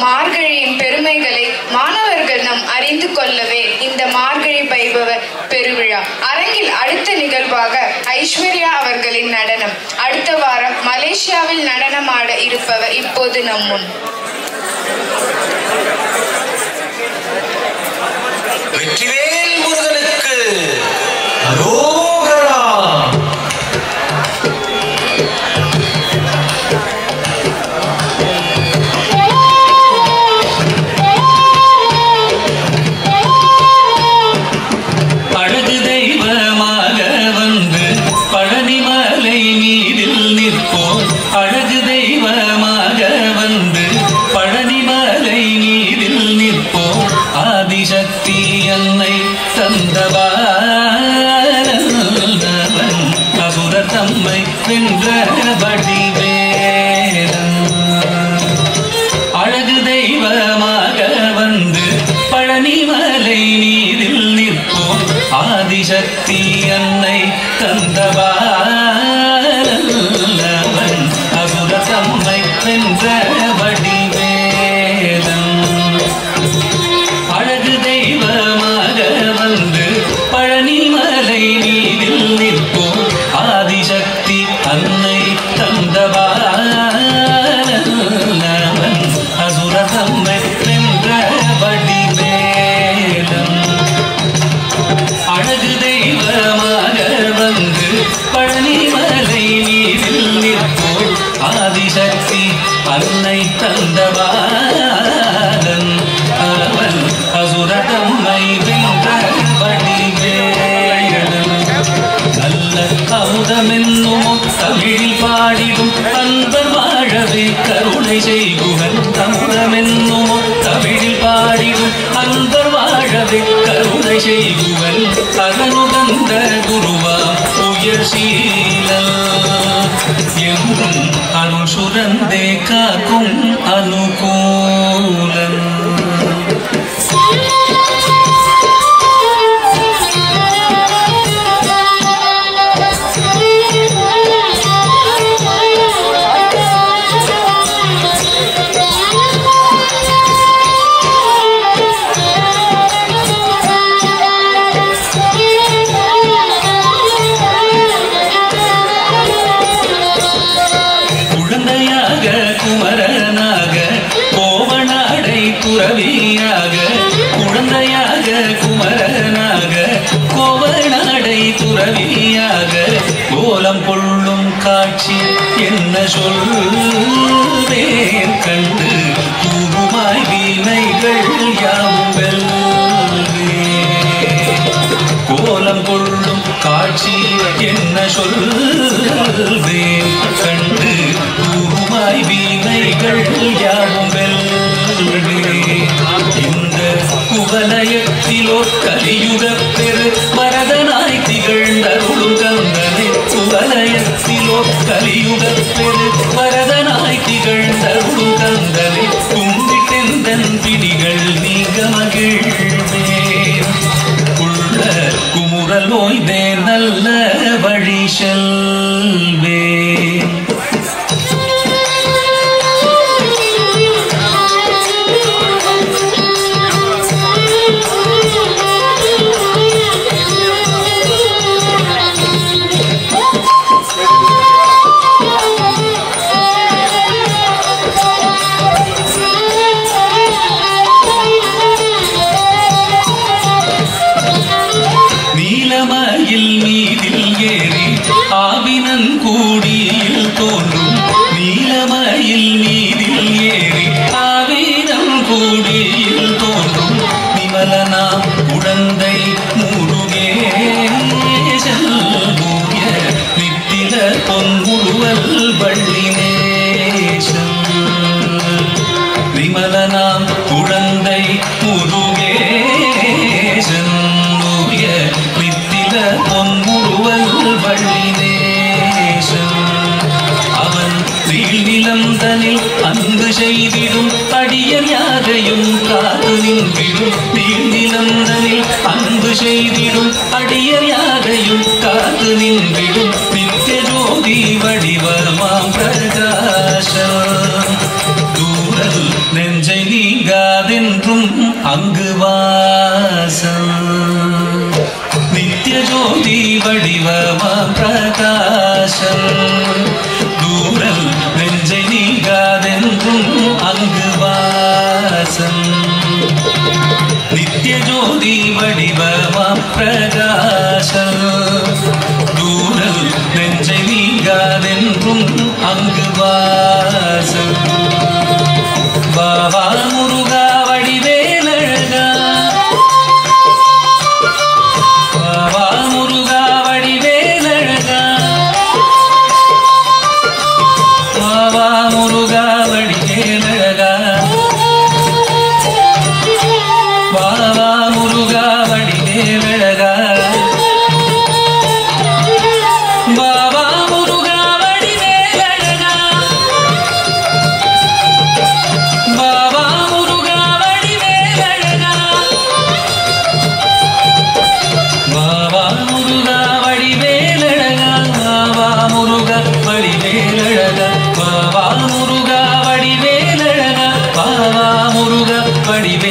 மார்கழியின் பெருமைகளை மாணவர்கள் நாம் அறிந்து கொள்ளவே இந்த மார்கழி வைபவ பெருவிழா. அரங்கில் அடுத்த நிகழ்வாக ஐஸ்வர்யா அவர்களின் நடனம். அடுத்த வாரம் மலேசியாவில் நடனமாட இருப்பவர் இப்போது நம் முன். வெற்றிவேல் முருகனுக்கு அரோகரா. அழகு தெய்வமாக வந்து பழனிமலை மீதில் நிற்போம். அழகு தெய்வமாக வந்து பழனிமலை மீதில் நிற்போம். ஆதிசக்தி என்னை தந்தவாரன் அசுரர் தம்மை வென்ற வடிவேலன். அழகு தெய்வமாக வந்து பழனிமலை மீதில் நிற்போம். ஆதிசக்தி என்னை தந்தவாரன் அசுரர் தம்மை வென்ற வடிவேலன். அழகு தெய்வமாக வந்து பழனிமலை மீதில் நிற்போம். ஆதிசக்தி அன்னை தந்தவாரன் அசுரர் தம்மை வென்ற வடிவேலன். அழகு தெய்வமாக வந்து பழனிமலை மீதில் நிற்போம். ஆதிசக்தி அன்னை தந்தவாரன் அவன் அசுரர் தம்மை வென்ற வடிவேலன். நல்ல அமுதமென்னும் தமிழில் பாடிடும் அன்பர் வாழவே கருணை செய்குவன். அமுதமென்னும் தமிழில் பாடிடும் அன்பர் வாழவே கருணை செய்குவன். அகனுகந்த குருவாம் உயர் சீலல் எங்கும் அருள் சுரந்தே காக்கும் அனுகூலன். குமரனாக கோவனாடை துறவியாக குழந்தையாக குமரனாக கோவனாடை துறவியாக கோலம் கொள்ளும் காட்சி என்ன சொல்வேன் கண்டு தூவுமாய் வீணைகள் யாவும் வெல்வே. கோலம் கொள்ளும் காட்சி என்ன சொல்வேன் கண்டு தூவுமாய் வீணைகள் யாவும் வெல்வே. இந்த குவலயத்திலோ கலியுக பெரு வரதனாய் திகழ்ந்தருளும் கந்தனை. குவலயத்திலோ கலியுக பெரு வரதனாய் திகழ்ந்தருளும் கந்தனை. கும்பிட்டெந்தன் பிடிகள் நீங்க மகிழ்வேன். உள்ள குமுறல் ஓய்வே நல்ல வழி செல்வேன். நீலமயில் மீதில் ஏறி ஆவினன் கூடியில் தோன்றும். நீலமயில் மீதில் ஏறி ஆவினன் கூடியில் தோன்றும். நிமலனாம் உடந்தை முருகேசன் மூய நித்தில பொன்முழுவல் வள்ளினேசன். விமலனாம் குழந்தை முருகேசன் மூய நித்தில பொன்முழுவல் வள்ளினேசன். அவன் நீழ்நிலந்தனில் அன்பு செய்திடும் அடியர் யாரையும் காத்து நின்றிடும். நீழ்நிலந்தனில் அன்பு செய்திடும் அடியர் யாரையும் காத்து நின்றிடும். நித்திய ஜோதி வடிவமாம் பிரகாசம் தூரல் நெஞ்சை வடிவமா பிரகாசம் தூரல் நெஞ்சை நீங்காதென்றும் அங்கு வாசம் நித்திய ஜோதி வடிவமா பிரகாசம் தூரல் நெஞ்சை நீங்காதென்றும் அங்கு வாசம் பாபா முருகா வடிவேலழகா பாபா முருகா வடிவேலழகா பாபா முருகா வடிவேலழகா பாபா முருகா வடிவேலழகா பாபா முருகா வடிவேலழகா பாபா முருகா வடிவேலழகா பாபா முருகா வடிவேலழகா பாபா முருகா வடிவேலழகா பாபா முருகா வடிவேலழகா பாபா முருகா வடிவே